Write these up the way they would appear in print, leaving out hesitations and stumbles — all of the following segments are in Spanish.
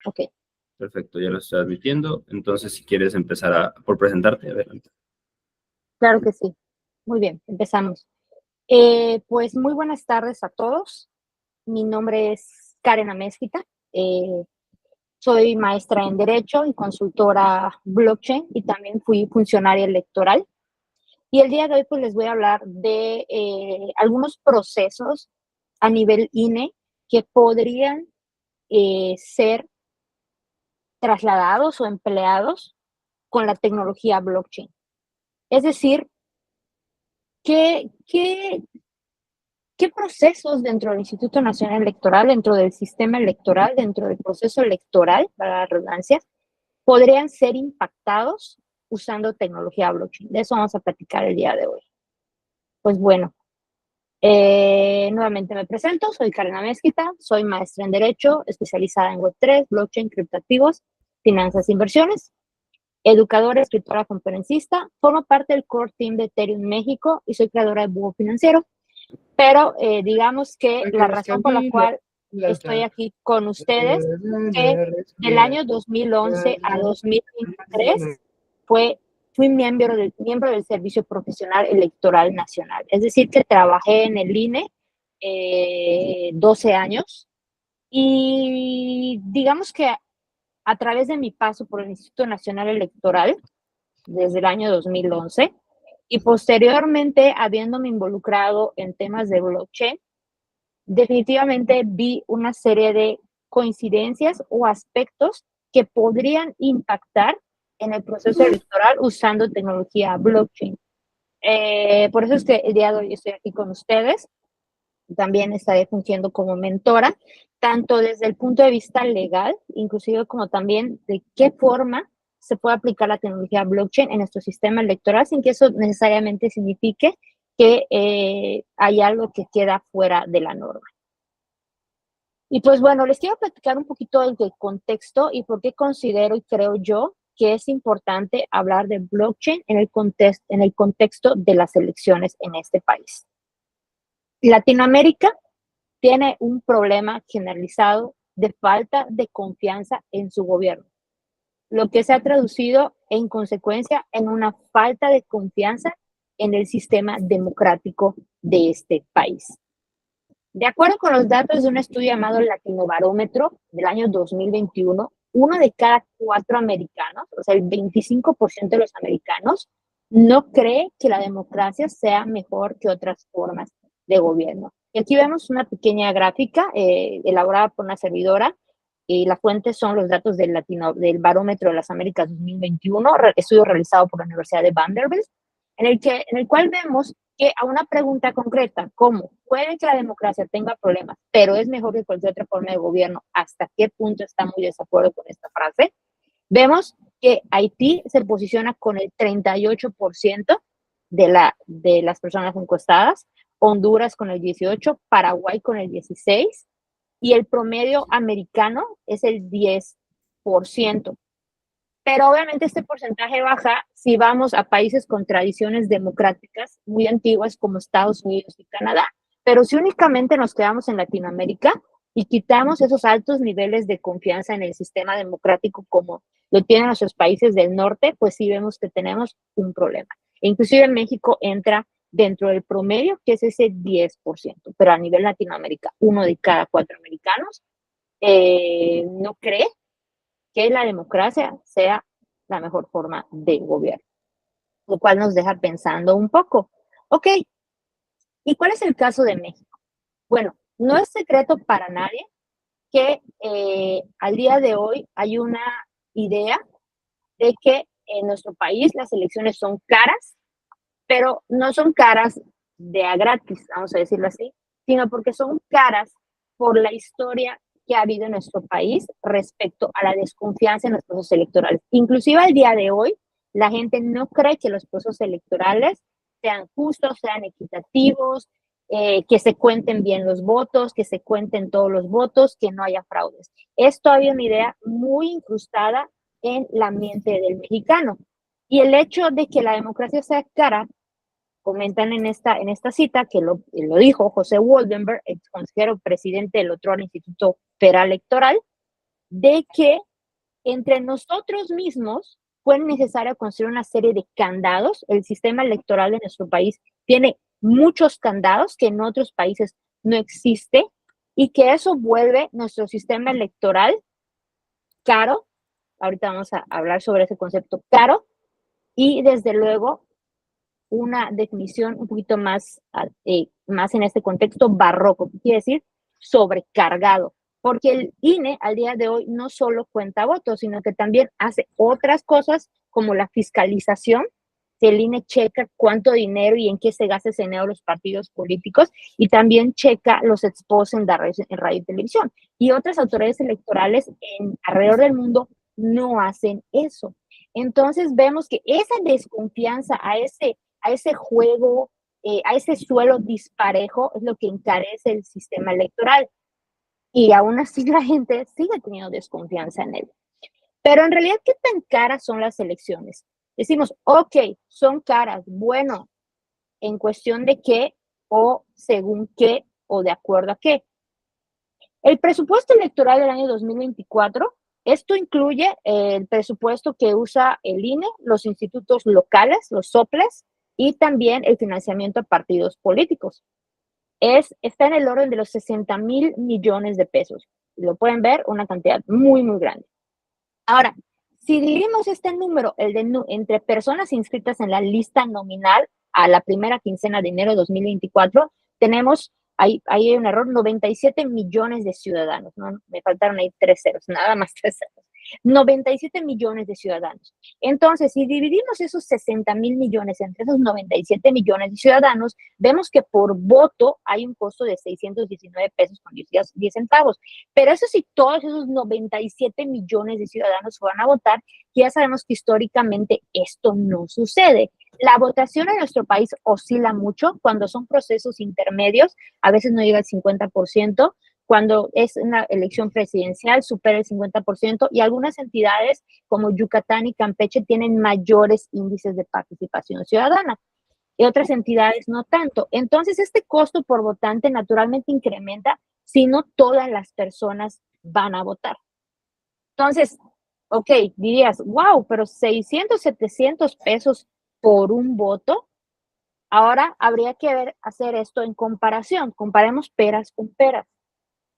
Ok. Perfecto, ya lo estoy admitiendo. Entonces, si quieres empezar por presentarte, adelante. Claro que sí. Muy bien, empezamos. Pues muy buenas tardes a todos. Mi nombre es Karen Amezquita. Soy maestra en Derecho y consultora blockchain y también fui funcionaria electoral. Y el día de hoy pues les voy a hablar de algunos procesos a nivel INE que podrían ser trasladados o empleados con la tecnología blockchain. Es decir, ¿qué, qué, qué procesos dentro del Instituto Nacional Electoral, dentro del sistema electoral, dentro del proceso electoral, para la redundancia, podrían ser impactados usando tecnología blockchain? De eso vamos a platicar el día de hoy. Pues bueno, nuevamente me presento, soy Karen Amezquita, soy maestra en Derecho, especializada en Web3, blockchain, criptoactivos, finanzas e inversiones, educadora, escritora, conferencista, formo parte del core team de Ethereum México y soy creadora de Búho Financiero. Pero digamos que la razón por la cual estoy aquí con ustedes es que del año 2011 a 2023 fui miembro del Servicio Profesional Electoral Nacional. Es decir, que trabajé en el INE 12 años y digamos que a través de mi paso por el Instituto Nacional Electoral desde el año 2011 y posteriormente habiéndome involucrado en temas de blockchain, definitivamente vi una serie de coincidencias o aspectos que podrían impactar en el proceso electoral usando tecnología blockchain. Por eso es que el día de hoy estoy aquí con ustedes. También estaré fungiendo como mentora, tanto desde el punto de vista legal, inclusive como también de qué forma se puede aplicar la tecnología blockchain en nuestro sistema electoral sin que eso necesariamente signifique que hay algo que queda fuera de la norma. Y pues bueno, les quiero platicar un poquito del contexto y por qué considero y creo yo que es importante hablar de blockchain en el contexto de las elecciones en este país. Latinoamérica tiene un problema generalizado de falta de confianza en su gobierno, lo que se ha traducido en consecuencia en una falta de confianza en el sistema democrático de este país. De acuerdo con los datos de un estudio llamado Latinobarómetro del año 2021, uno de cada 4 americanos, o sea, el 25% de los americanos, no cree que la democracia sea mejor que otras formas de gobierno. Y aquí vemos una pequeña gráfica elaborada por una servidora y la fuente son los datos del Barómetro de las Américas 2021, estudio realizado por la Universidad de Vanderbilt, en el cual vemos que a una pregunta concreta, como puede que la democracia tenga problemas, pero es mejor que cualquier otra forma de gobierno, ¿hasta qué punto está muy de desacuerdo con esta frase? Vemos que Haití se posiciona con el 38% de las personas encuestadas, Honduras con el 18%, Paraguay con el 16%, y el promedio americano es el 10%. Pero obviamente este porcentaje baja si vamos a países con tradiciones democráticas muy antiguas como Estados Unidos y Canadá. Pero si únicamente nos quedamos en Latinoamérica y quitamos esos altos niveles de confianza en el sistema democrático como lo tienen nuestros países del norte, pues sí vemos que tenemos un problema. E inclusive México entra dentro del promedio, que es ese 10%, pero a nivel Latinoamérica, 1 de cada 4 americanos no cree que la democracia sea la mejor forma de gobierno, lo cual nos deja pensando un poco. Ok, ¿y cuál es el caso de México? Bueno, no es secreto para nadie que al día de hoy hay una idea de que en nuestro país las elecciones son caras, pero no son caras de a gratis, vamos a decirlo así, sino porque son caras por la historia que ha habido en nuestro país respecto a la desconfianza en los procesos electorales. Inclusive al día de hoy, la gente no cree que los procesos electorales sean justos, sean equitativos, que se cuenten bien los votos, que se cuenten todos los votos, que no haya fraudes. Es todavía una idea muy incrustada en la mente del mexicano. Y el hecho de que la democracia sea cara, comentan en esta cita, que lo dijo José Woldenberg, ex consejero presidente del otro Instituto Federal Electoral, de que entre nosotros mismos fue necesario construir una serie de candados. El sistema electoral de nuestro país tiene muchos candados que en otros países no existe y que eso vuelve nuestro sistema electoral caro. Ahorita vamos a hablar sobre ese concepto caro y desde luego una definición un poquito más, más en este contexto barroco, que quiere decir sobrecargado, porque el INE al día de hoy no solo cuenta votos, sino que también hace otras cosas como la fiscalización. El INE checa cuánto dinero y en qué se gasta ese dinero los partidos políticos y también checa los expos en radio y televisión. Y otras autoridades electorales alrededor del mundo no hacen eso. Entonces vemos que esa desconfianza a ese juego, a ese suelo disparejo es lo que encarece el sistema electoral. Y aún así la gente sigue teniendo desconfianza en él. Pero en realidad, ¿qué tan caras son las elecciones? Decimos, ok, son caras. Bueno, ¿en cuestión de qué o según qué o de acuerdo a qué? El presupuesto electoral del año 2024, esto incluye el presupuesto que usa el INE, los institutos locales, los soples, y también el financiamiento a partidos políticos. Está en el orden de los 60,000 millones de pesos. Lo pueden ver, una cantidad muy, muy grande. Ahora, si dividimos este número, entre personas inscritas en la lista nominal a la primera quincena de enero de 2024, tenemos, ahí hay un error, 97 millones de ciudadanos, ¿no? Me faltaron ahí 3 ceros, nada más 3 ceros. 97 millones de ciudadanos. Entonces, si dividimos esos 60,000 millones entre esos 97 millones de ciudadanos, vemos que por voto hay un costo de 619 pesos con 10 centavos. Pero eso sí, todos esos 97 millones de ciudadanos van a votar, ya sabemos que históricamente esto no sucede. La votación en nuestro país oscila mucho cuando son procesos intermedios, a veces no llega al 50%, cuando es una elección presidencial supera el 50% y algunas entidades como Yucatán y Campeche tienen mayores índices de participación ciudadana y otras entidades no tanto. Entonces, este costo por votante naturalmente incrementa si no todas las personas van a votar. Entonces, ok, dirías, wow, pero 600, 700 pesos por un voto. Ahora habría que hacer esto en comparación. Comparemos peras con peras.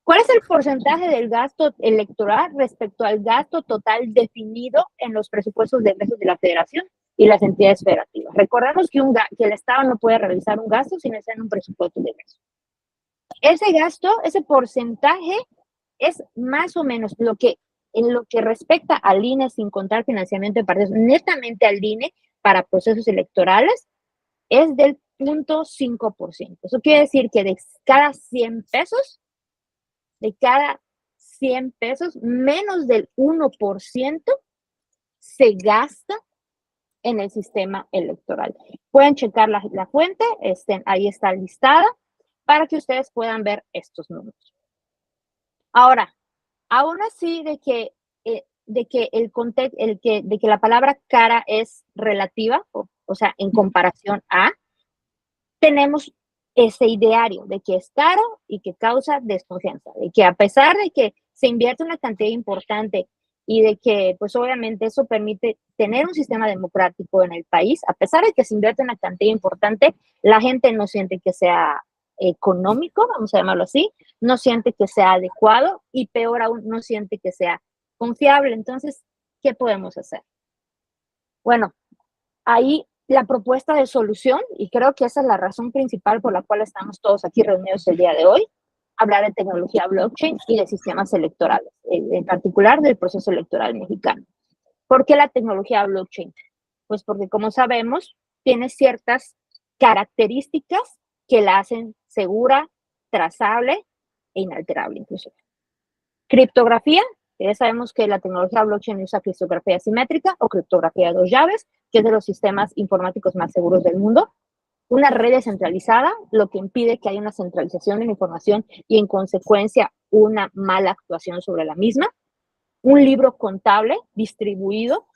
¿Cuál es el porcentaje del gasto electoral respecto al gasto total definido en los presupuestos de egresos de la Federación y las entidades federativas? Recordemos que el Estado no puede realizar un gasto sin estar en un presupuesto de egresos. Ese gasto, ese porcentaje es más o menos en lo que respecta al INE sin contar financiamiento de partidos, netamente al INE para procesos electorales, es del 0.5%. Eso quiere decir que de cada 100 pesos, menos del 1% se gasta en el sistema electoral. Pueden checar la fuente, ahí está listada, para que ustedes puedan ver estos números. Ahora, aún así de que la palabra cara es relativa, o sea, en comparación a, tenemos ese ideario de que es caro y que causa desconfianza, de que a pesar de que se invierte una cantidad importante y de que, pues obviamente eso permite tener un sistema democrático en el país, a pesar de que se invierte una cantidad importante, la gente no siente que sea económico, vamos a llamarlo así, no siente que sea adecuado y peor aún, no siente que sea confiable. Entonces, ¿qué podemos hacer? Bueno, ahí la propuesta de solución, y creo que esa es la razón principal por la cual estamos todos aquí reunidos el día de hoy, hablar de tecnología blockchain y de sistemas electorales, en particular del proceso electoral mexicano. ¿Por qué la tecnología blockchain? Pues porque, como sabemos, tiene ciertas características que la hacen segura, trazable e inalterable incluso. Criptografía, ya sabemos que la tecnología blockchain usa criptografía simétrica o criptografía de 2 llaves, que es de los sistemas informáticos más seguros del mundo. Una red descentralizada, lo que impide que haya una centralización de la información y en consecuencia una mala actuación sobre la misma. Un libro contable distribuido,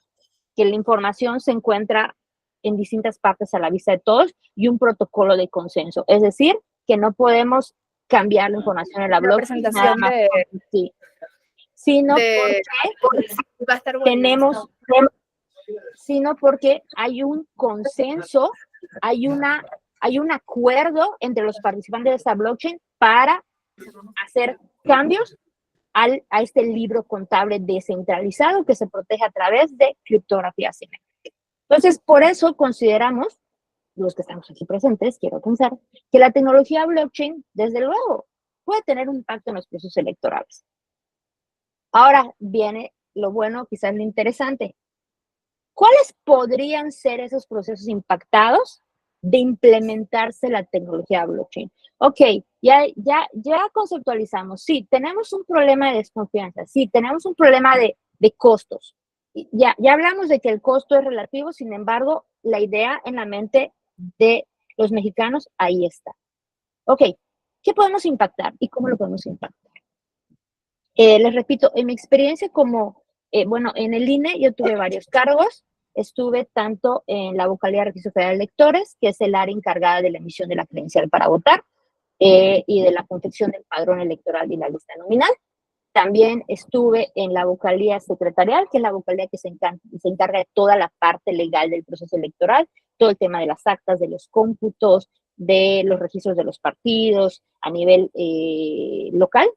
que la información se encuentra en distintas partes a la vista de todos, y un protocolo de consenso. Es decir, que no podemos cambiar la información en la blockchain. Presentación de... Sí. sino de porque va a estar bueno. sino porque hay un consenso, hay un acuerdo entre los participantes de esta blockchain para hacer cambios a este libro contable descentralizado que se protege a través de criptografía asimétrica. Entonces, por eso consideramos, los que estamos aquí presentes, quiero pensar, que la tecnología blockchain, desde luego, puede tener un impacto en los procesos electorales. Ahora viene lo bueno, quizás lo interesante. ¿Cuáles podrían ser esos procesos impactados de implementarse la tecnología blockchain? Ok, ya conceptualizamos. Sí, tenemos un problema de desconfianza. Sí, tenemos un problema de costos. Ya hablamos de que el costo es relativo, sin embargo, la idea en la mente de los mexicanos, ahí está. Ok, ¿qué podemos impactar y cómo lo podemos impactar? Les repito, en mi experiencia como, en el INE yo tuve varios cargos. Estuve tanto en la vocalía de Registro Federal de Electores, que es el área encargada de la emisión de la credencial para votar, y de la confección del padrón electoral y la lista nominal. También estuve en la vocalía secretarial, que es la vocalía que se encarga de toda la parte legal del proceso electoral, todo el tema de las actas, de los cómputos, de los registros de los partidos a nivel local.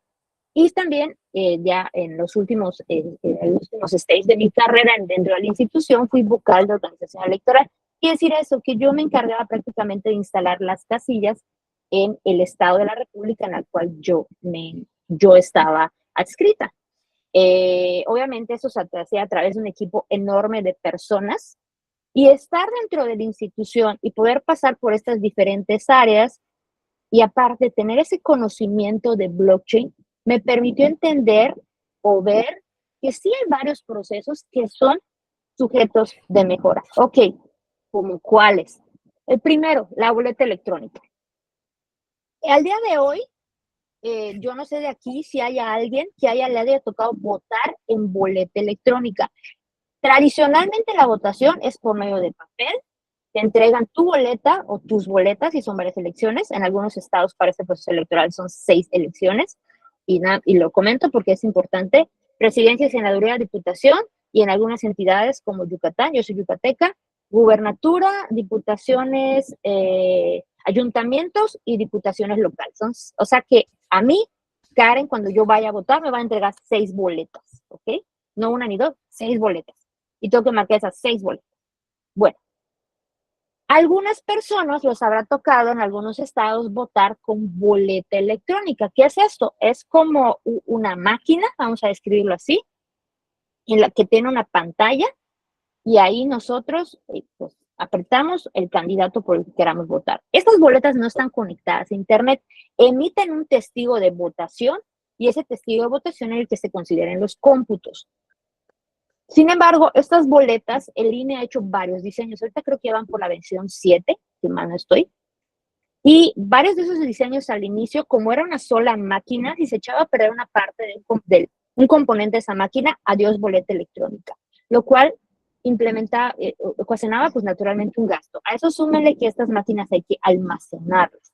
Y también ya en los últimos stages de mi carrera dentro de la institución fui vocal de organización electoral. Quiere decir eso, que yo me encargaba prácticamente de instalar las casillas en el estado de la República en el cual yo estaba adscrita. Obviamente eso se hacía a través de un equipo enorme de personas, y estar dentro de la institución y poder pasar por estas diferentes áreas y aparte tener ese conocimiento de blockchain me permitió entender o ver que sí hay varios procesos que son sujetos de mejora. Ok, ¿como cuáles? El primero, la boleta electrónica. Al día de hoy, yo no sé de aquí si haya alguien que le haya tocado votar en boleta electrónica. Tradicionalmente la votación es por medio de papel. Te entregan tu boleta o tus boletas y son varias elecciones. En algunos estados para este proceso electoral son 6 elecciones. Y lo comento porque es importante. Presidencia, senaduría, diputación, y en algunas entidades como Yucatán, yo soy yucateca, gubernatura, diputaciones, ayuntamientos y diputaciones locales. O sea que a mí, Karen, cuando yo vaya a votar, me va a entregar 6 boletas, ¿ok? No una ni dos, 6 boletas. Y tengo que marcar esas 6 boletas. Bueno, algunas personas les habrá tocado en algunos estados votar con boleta electrónica. ¿Qué es esto? Es como una máquina, vamos a describirlo así, en la que tiene una pantalla, y ahí nosotros pues, apretamos el candidato por el que queramos votar. Estas boletas no están conectadas a internet, emiten un testigo de votación, y ese testigo de votación es el que se considera en los cómputos. Sin embargo, estas boletas, el INE ha hecho varios diseños. Ahorita creo que van por la versión 7, si mal no estoy. Y varios de esos diseños al inicio, como era una sola máquina, si se echaba a perder una parte de un componente de esa máquina, adiós boleta electrónica. Lo cual ocasionaba pues naturalmente un gasto. A eso súmele que estas máquinas hay que almacenarlas.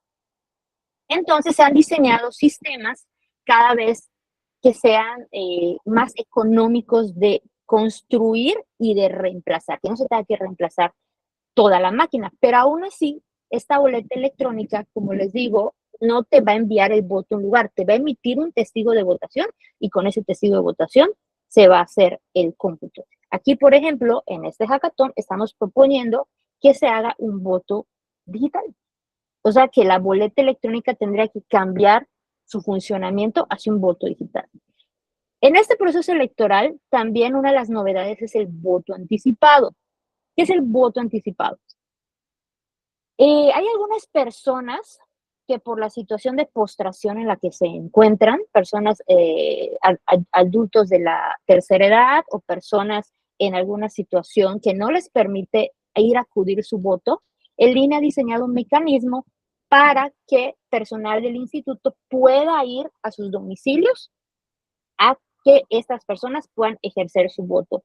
Entonces se han diseñado sistemas cada vez que sean más económicos de construir y de reemplazar, que no se tenga que reemplazar toda la máquina, pero aún así, esta boleta electrónica, como les digo, no te va a enviar el voto a un lugar, te va a emitir un testigo de votación, y con ese testigo de votación se va a hacer el cómputo. Aquí, por ejemplo, en este hackathon estamos proponiendo que se haga un voto digital. O sea que la boleta electrónica tendría que cambiar su funcionamiento hacia un voto digital. En este proceso electoral, también una de las novedades es el voto anticipado. ¿Qué es el voto anticipado? Hay algunas personas que por la situación de postración en la que se encuentran, personas adultos de la tercera edad o personas en alguna situación que no les permite ir a acudir su voto, el INE ha diseñado un mecanismo para que personal del instituto pueda ir a sus domicilios a que estas personas puedan ejercer su voto.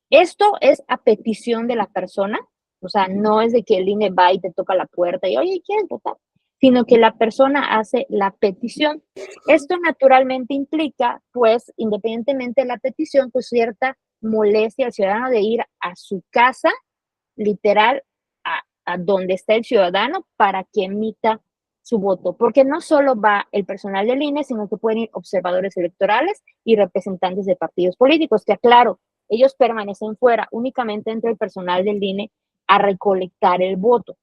Esto es a petición de la persona, o sea, no es de que el INE va y te toca la puerta y, oye, ¿quieres votar? sino que la persona hace la petición. Esto naturalmente implica, pues, independientemente de la petición, pues cierta molestia al ciudadano de ir a su casa, literal, a donde está el ciudadano para que emita su voto, porque no solo va el personal del INE, sino que pueden ir observadores electorales y representantes de partidos políticos, que aclaro, ellos permanecen fuera, únicamente entra el personal del INE a recolectar el voto,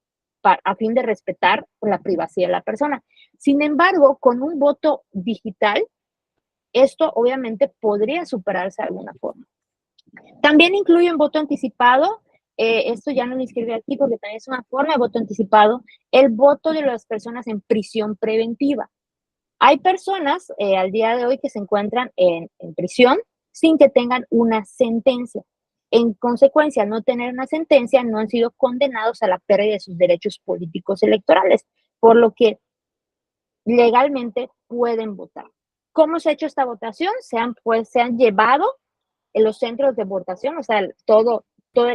a fin de respetar la privacidad de la persona. Sin embargo, con un voto digital, esto obviamente podría superarse de alguna forma. También incluye un voto anticipado. Esto ya no lo inscribí aquí porque también es una forma de voto anticipado, el voto de las personas en prisión preventiva. Hay personas al día de hoy que se encuentran en prisión sin que tengan una sentencia. En consecuencia, al no tener una sentencia, no han sido condenados a la pérdida de sus derechos políticos electorales, por lo que legalmente pueden votar. ¿Cómo se ha hecho esta votación? Se han llevado en los centros de votación, o sea, toda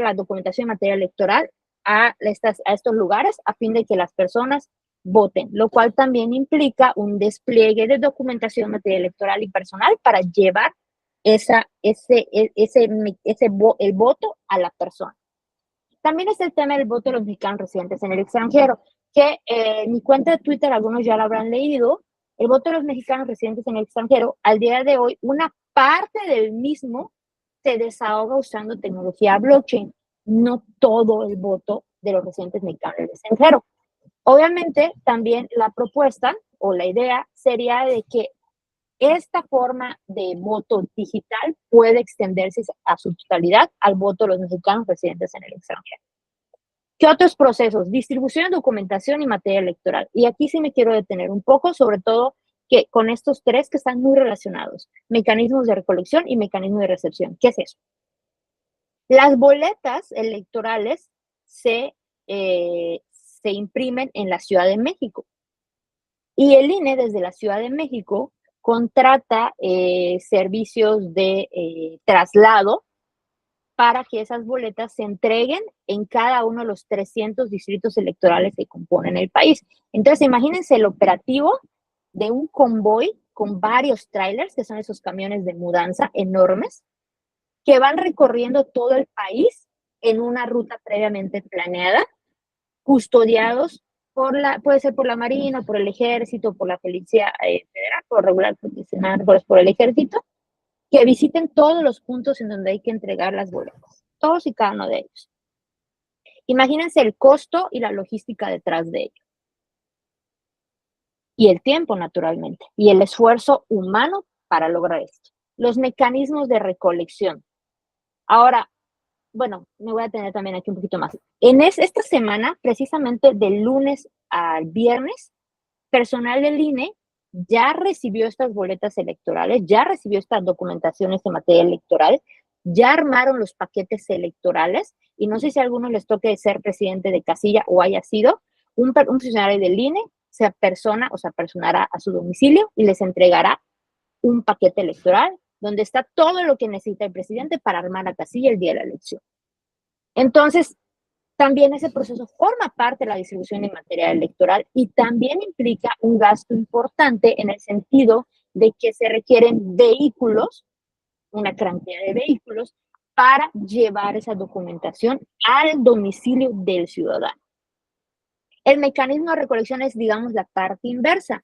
la documentación en materia electoral a estos lugares a fin de que las personas voten, lo cual también implica un despliegue de documentación en materia electoral y personal para llevar el voto a la persona. También es el tema del voto de los mexicanos residentes en el extranjero, que en mi cuenta de Twitter algunos ya lo habrán leído. El voto de los mexicanos residentes en el extranjero, al día de hoy, una parte del mismo se desahoga usando tecnología blockchain, no todo el voto de los residentes mexicanos en el extranjero. Obviamente, también la propuesta o la idea sería de que esta forma de voto digital puede extenderse a su totalidad al voto de los mexicanos residentes en el extranjero. ¿Qué otros procesos? Distribución de documentación y materia electoral. Y aquí sí me quiero detener un poco, sobre todo que con estos tres que están muy relacionados, mecanismos de recolección y mecanismos de recepción. ¿Qué es eso? Las boletas electorales se imprimen en la Ciudad de México y el INE desde la Ciudad de México contrata servicios de traslado para que esas boletas se entreguen en cada uno de los 300 distritos electorales que componen el país. Entonces, imagínense el operativo de un convoy con varios trailers, que son esos camiones de mudanza enormes, que van recorriendo todo el país en una ruta previamente planeada, custodiados puede ser por la Marina, por el Ejército, por la Policía Federal, por regular profesional, por el Ejército, que visiten todos los puntos en donde hay que entregar las boletas, todos y cada uno de ellos. Imagínense el costo y la logística detrás de ello. Y el tiempo, naturalmente, y el esfuerzo humano para lograr esto. Los mecanismos de recolección. Ahora, bueno, me voy a tener también aquí un poquito más. Esta semana, precisamente del lunes al viernes, personal del INE ya recibió estas boletas electorales, ya recibió estas documentaciones en materia electoral, ya armaron los paquetes electorales y no sé si a algunos les toque ser presidente de casilla o haya sido un funcionario del INE, se personará a su domicilio y les entregará un paquete electoral donde está todo lo que necesita el presidente para armar la casilla el día de la elección. Entonces, también ese proceso forma parte de la distribución de material electoral y también implica un gasto importante en el sentido de que se requieren vehículos, una cantidad de vehículos, para llevar esa documentación al domicilio del ciudadano. El mecanismo de recolección es, digamos, la parte inversa.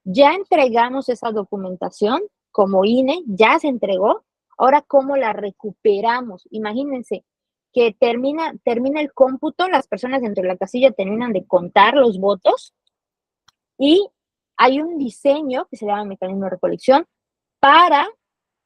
Ya entregamos esa documentación como INE, ya se entregó, ahora ¿cómo la recuperamos? Imagínense que termina el cómputo, las personas dentro de la casilla terminan de contar los votos y hay un diseño que se llama mecanismo de recolección para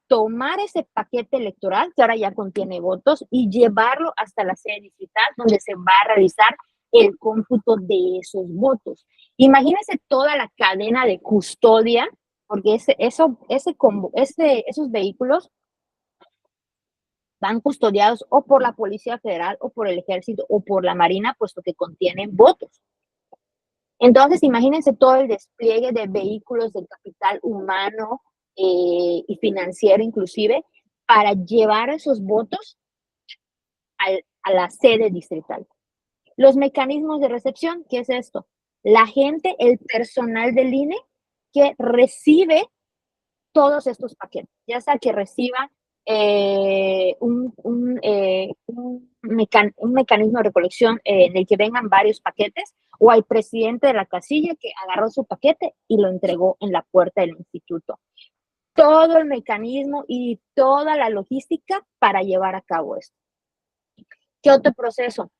tomar ese paquete electoral que ahora ya contiene votos y llevarlo hasta la sede distrital donde se va a realizar el cómputo de esos votos. Imagínense toda la cadena de custodia, porque esos vehículos van custodiados o por la Policía Federal o por el Ejército o por la Marina, puesto que contienen votos. Entonces, imagínense todo el despliegue de vehículos de capital humano y financiero inclusive para llevar esos votos a la sede distrital. Los mecanismos de recepción, ¿qué es esto? la gente, el personal del INE que recibe todos estos paquetes, ya sea que reciba un mecanismo de recolección en el que vengan varios paquetes, o al presidente de la casilla que agarró su paquete y lo entregó en la puerta del instituto. Todo el mecanismo y toda la logística para llevar a cabo esto. ¿Qué otro proceso?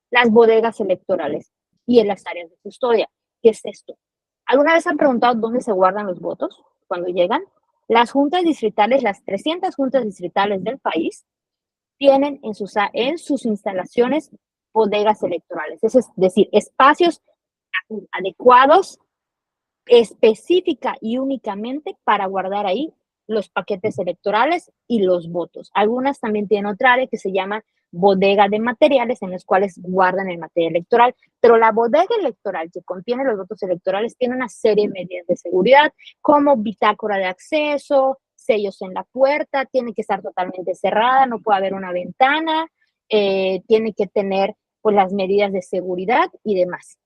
Las bodegas electorales y en las áreas de custodia. ¿Qué es esto? ¿Alguna vez han preguntado dónde se guardan los votos cuando llegan? Las juntas distritales, las 300 juntas distritales del país, tienen en sus instalaciones bodegas electorales, es decir, espacios adecuados específica y únicamente para guardar ahí los paquetes electorales y los votos. Algunas también tienen otra área que se llama bodega de materiales, en los cuales guardan el material electoral, pero la bodega electoral que contiene los votos electorales tiene una serie de medidas de seguridad, como bitácora de acceso, sellos en la puerta, tiene que estar totalmente cerrada, no puede haber una ventana, tiene que tener pues las medidas de seguridad y demás.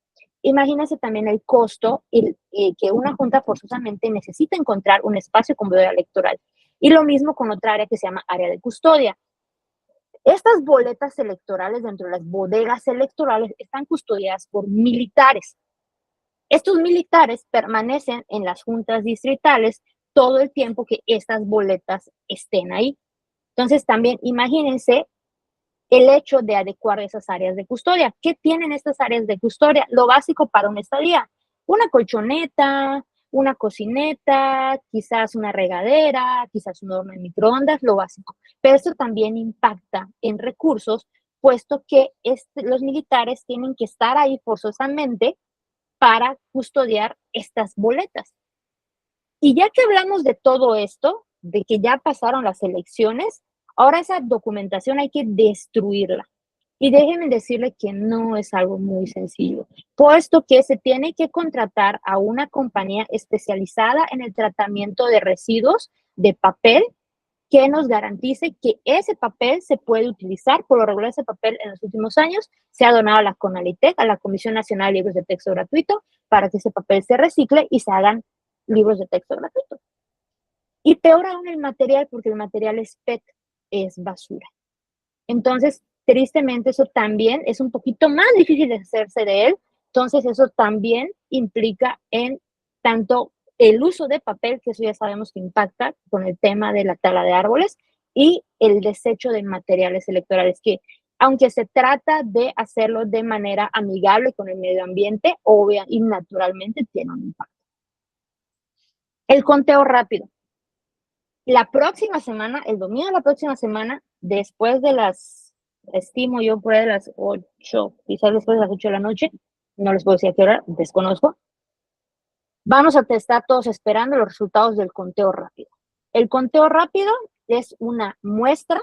Imagínense también el costo que una junta forzosamente necesita encontrar un espacio con bodega electoral. Y lo mismo con otra área que se llama área de custodia. Estas boletas electorales dentro de las bodegas electorales están custodiadas por militares. Estos militares permanecen en las juntas distritales todo el tiempo que estas boletas estén ahí. Entonces también imagínense el hecho de adecuar esas áreas de custodia. ¿Qué tienen estas áreas de custodia? Lo básico para una estadía: una colchoneta, una cocineta, quizás una regadera, quizás un horno de microondas, lo básico. Pero esto también impacta en recursos, puesto que los militares tienen que estar ahí forzosamente para custodiar estas boletas. Y ya que hablamos de todo esto, de que ya pasaron las elecciones, ahora esa documentación hay que destruirla. Y déjenme decirle que no es algo muy sencillo, puesto que se tiene que contratar a una compañía especializada en el tratamiento de residuos de papel que nos garantice que ese papel se puede utilizar. Por lo regular, ese papel en los últimos años se ha donado a la CONALITEG, a la Comisión Nacional de Libros de Texto Gratuito, para que ese papel se recicle y se hagan libros de texto gratuito. Y peor aún el material, porque el material es PET, es basura. Entonces, tristemente, eso también es un poquito más difícil de hacerse de él. Entonces, eso también implica en tanto el uso de papel, que eso ya sabemos que impacta con el tema de la tala de árboles, y el desecho de materiales electorales, que aunque se trata de hacerlo de manera amigable con el medio ambiente, obvia y naturalmente tiene un impacto. El conteo rápido. La próxima semana, el domingo de la próxima semana, después de estimo yo por ahí de las 8, quizás después de las 8 de la noche, no les puedo decir a qué hora, desconozco, vamos a estar todos esperando los resultados del conteo rápido. El conteo rápido es una muestra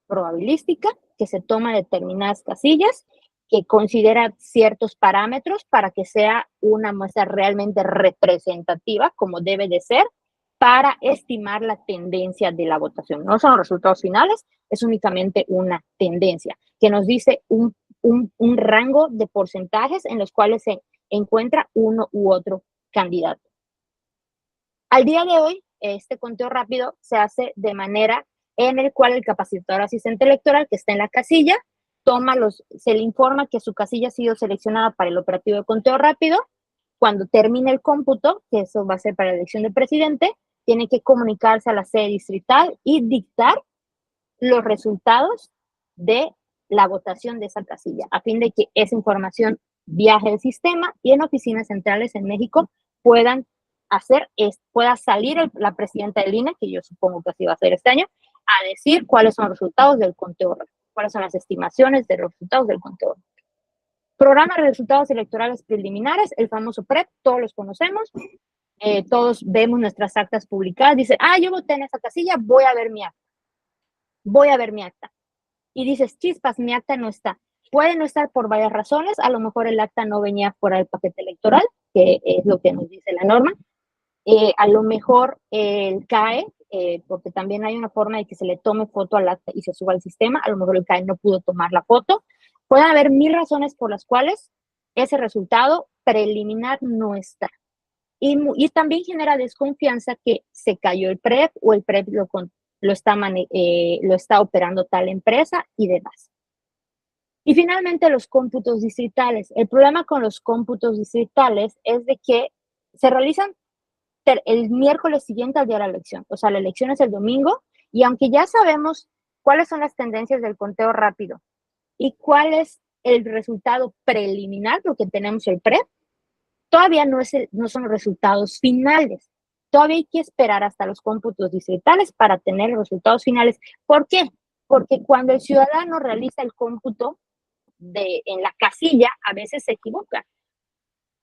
probabilística que se toma de determinadas casillas, que considera ciertos parámetros para que sea una muestra realmente representativa, como debe de ser, para estimar la tendencia de la votación. No son los resultados finales, es únicamente una tendencia que nos dice un rango de porcentajes en los cuales se encuentra uno u otro candidato. Al día de hoy, este conteo rápido se hace de manera en el cual el capacitador asistente electoral que está en la casilla se le informa que su casilla ha sido seleccionada para el operativo de conteo rápido. Cuando termine el cómputo, que eso va a ser para la elección de presidente, tiene que comunicarse a la sede distrital y dictar los resultados de la votación de esa casilla, a fin de que esa información viaje al sistema y en oficinas centrales en México pueda salir la presidenta del INE, que yo supongo que así va a ser este año, a decir cuáles son los resultados del conteo, cuáles son las estimaciones de los resultados del conteo. Programa de resultados electorales preliminares, el famoso PREP, todos los conocemos, todos vemos nuestras actas publicadas, dicen, yo voté en esa casilla, voy a ver mi acta. Y dices, chispas, mi acta no está. Puede no estar por varias razones, a lo mejor el acta no venía fuera del paquete electoral, que es lo que nos dice la norma. A lo mejor el CAE, porque también hay una forma de que se le tome foto al acta y se suba al sistema, a lo mejor el CAE no pudo tomar la foto. Pueden haber 1000 razones por las cuales ese resultado preliminar no está. Y también genera desconfianza que se cayó el PREP o el PREP lo está operando tal empresa y demás. Y finalmente los cómputos distritales. El problema con los cómputos distritales es de que se realizan el miércoles siguiente al día de la elección. O sea, la elección es el domingo y aunque ya sabemos cuáles son las tendencias del conteo rápido y cuál es el resultado preliminar, porque tenemos el PREP, todavía no son los resultados finales. Todavía hay que esperar hasta los cómputos distritales para tener los resultados finales. ¿Por qué? Porque cuando el ciudadano realiza el cómputo en la casilla, a veces se equivoca.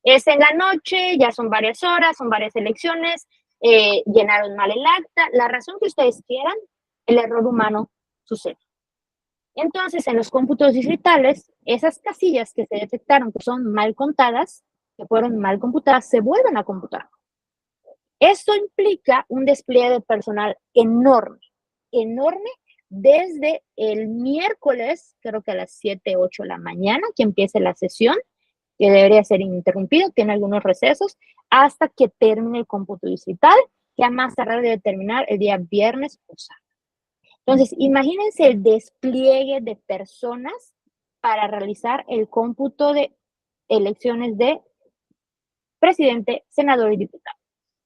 Es en la noche, ya son varias horas, son varias elecciones, llenaron mal el acta, la razón que ustedes quieran, el error humano sucede. Entonces, en los cómputos distritales, esas casillas que se detectaron que son mal contadas, que fueron mal computadas, se vuelven a computar. Esto implica un despliegue de personal enorme, enorme, desde el miércoles, creo que a las 7, 8 de la mañana, que empiece la sesión, que debería ser ininterrumpido, tiene algunos recesos, hasta que termine el cómputo distrital, que a más tardar debe terminar el día viernes o sábado. Entonces, imagínense el despliegue de personas para realizar el cómputo de elecciones de presidente, senador y diputado.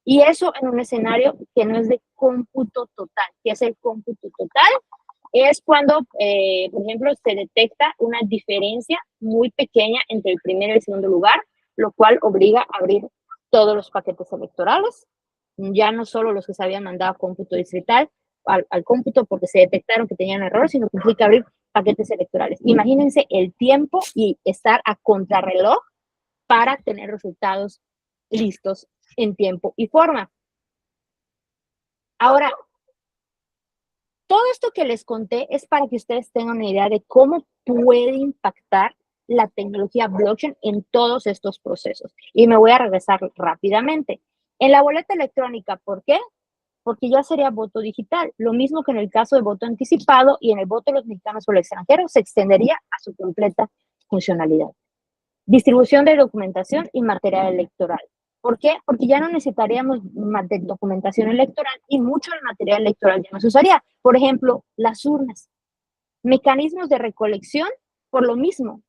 Y eso en un escenario que no es de cómputo total. ¿Qué es el cómputo total? Es cuando, por ejemplo, se detecta una diferencia muy pequeña entre el primero y el segundo lugar, lo cual obliga a abrir todos los paquetes electorales, ya no solo los que se habían mandado a cómputo distrital, al cómputo porque se detectaron que tenían errores, sino que implica abrir paquetes electorales. Imagínense el tiempo y estar a contrarreloj para tener resultados listos en tiempo y forma. Ahora, todo esto que les conté es para que ustedes tengan una idea de cómo puede impactar la tecnología blockchain en todos estos procesos. Y me voy a regresar rápidamente. En la boleta electrónica, ¿por qué? Porque ya sería voto digital. Lo mismo que en el caso de voto anticipado y en el voto de los mexicanos por el extranjero, se extendería a su completa funcionalidad. Distribución de documentación y material electoral. ¿Por qué? Porque ya no necesitaríamos documentación electoral y mucho del material electoral ya no se usaría. Por ejemplo, las urnas. Mecanismos de recolección, por lo mismo.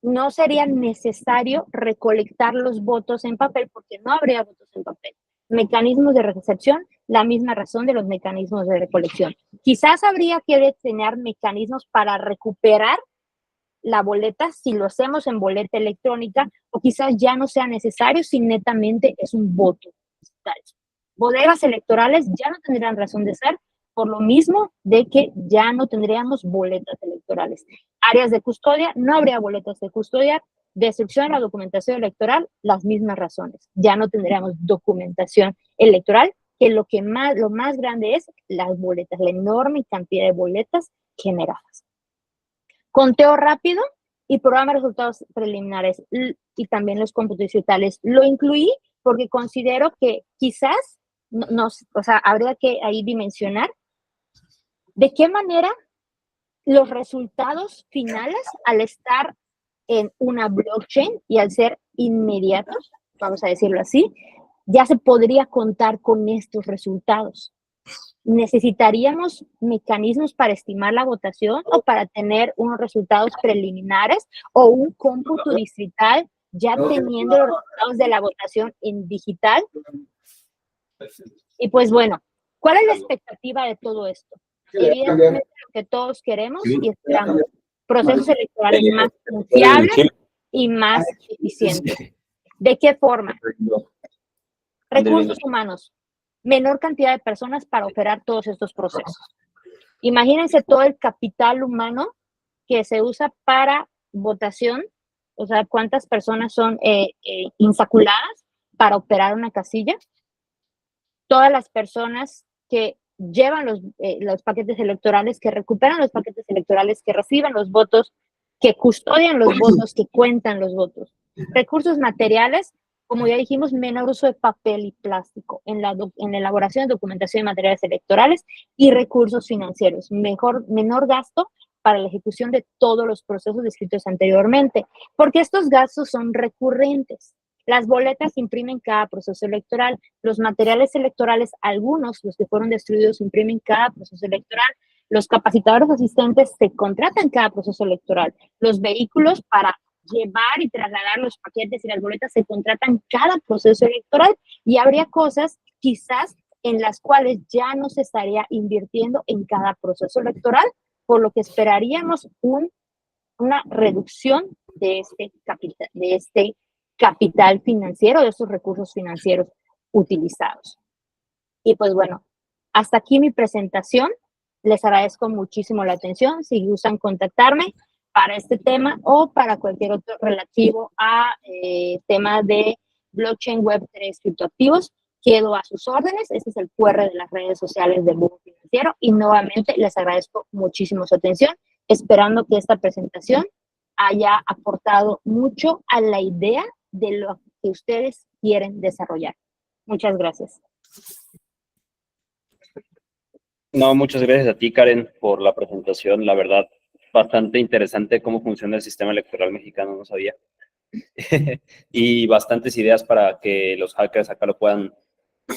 No sería necesario recolectar los votos en papel porque no habría votos en papel. Mecanismos de recepción, la misma razón de los mecanismos de recolección. Quizás habría que diseñar mecanismos para recuperar la boleta si lo hacemos en boleta electrónica, o quizás ya no sea necesario si netamente es un voto digital. Bodegas electorales ya no tendrán razón de ser, por lo mismo de que ya no tendríamos boletas electorales. Áreas de custodia, no habría boletas de custodia. Destrucción de la documentación electoral, las mismas razones. Ya no tendríamos documentación electoral, que lo más grande es las boletas, la enorme cantidad de boletas generadas. Conteo rápido y programa de resultados preliminares y también los cómputos distritales. Lo incluí porque considero que quizás habría que ahí dimensionar de qué manera los resultados finales, al estar en una blockchain y al ser inmediatos, vamos a decirlo así, ya se podría contar con estos resultados. ¿Necesitaríamos mecanismos para estimar la votación o para tener unos resultados preliminares o un cómputo distrital ya teniendo los resultados de la votación en digital? Y pues bueno, ¿cuál es la expectativa de todo esto? Evidentemente lo que todos queremos y esperamos, procesos electorales más confiables y más eficientes. ¿De qué forma? Recursos humanos, menor cantidad de personas para operar todos estos procesos. Imagínense todo el capital humano que se usa para votación, o sea, cuántas personas son insaculadas para operar una casilla. Todas las personas que llevan los paquetes electorales, que recuperan los paquetes electorales, que reciben los votos, que custodian los votos, que cuentan los votos. Recursos materiales, como ya dijimos, menor uso de papel y plástico en la elaboración de documentación de materiales electorales, y recursos financieros, menor gasto para la ejecución de todos los procesos descritos anteriormente, porque estos gastos son recurrentes. Las boletas se imprimen cada proceso electoral. Los materiales electorales, algunos, los que fueron destruidos, se imprimen cada proceso electoral. Los capacitadores asistentes se contratan cada proceso electoral. Los vehículos para llevar y trasladar los paquetes y las boletas se contratan cada proceso electoral, y habría cosas quizás en las cuales ya no se estaría invirtiendo en cada proceso electoral, por lo que esperaríamos una reducción de este capital financiero, de estos recursos financieros utilizados. Y pues bueno, hasta aquí mi presentación. Les agradezco muchísimo la atención. Si gustan contactarme para este tema o para cualquier otro relativo a tema de blockchain, Web3, criptoactivos, quedo a sus órdenes. Este es el QR de las redes sociales del Búho Financiero, y nuevamente les agradezco muchísimo su atención, esperando que esta presentación haya aportado mucho a la idea de lo que ustedes quieren desarrollar. Muchas gracias. No, muchas gracias a ti, Karen, por la presentación. La verdad, bastante interesante cómo funciona el sistema electoral mexicano, no sabía. Y bastantes ideas para que los hackers acá lo puedan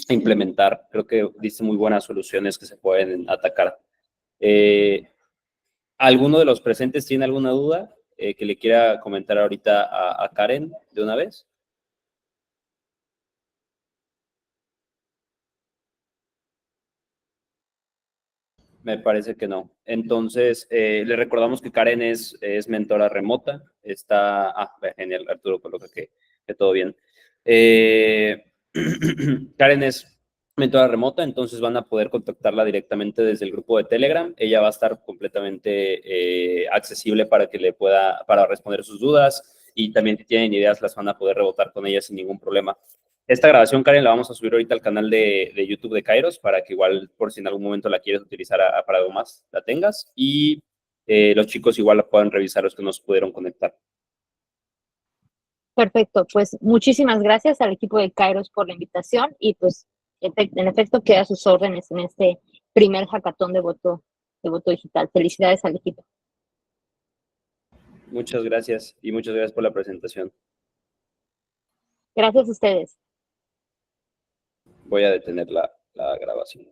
implementar. Creo que diste muy buenas soluciones que se pueden atacar. ¿Alguno de los presentes tiene alguna duda que le quiera comentar ahorita a Karen de una vez? Me parece que no. Entonces, le recordamos que Karen es mentora remota. Está, genial, Arturo, coloca que todo bien. Karen es mentora remota, entonces van a poder contactarla directamente desde el grupo de Telegram. Ella va a estar completamente accesible para que para responder sus dudas, y también si tienen ideas las van a poder rebotar con ella sin ningún problema. Esta grabación, Karen, la vamos a subir ahorita al canal de YouTube de Kairos, para que igual, por si en algún momento la quieres utilizar para algo más, la tengas, y los chicos igual la puedan revisar, los que nos pudieron conectar. Perfecto, pues muchísimas gracias al equipo de Kairos por la invitación, y pues en efecto queda a sus órdenes en este primer hackathon de voto digital. Felicidades al equipo. Muchas gracias, y muchas gracias por la presentación. Gracias a ustedes. Voy a detener la grabación.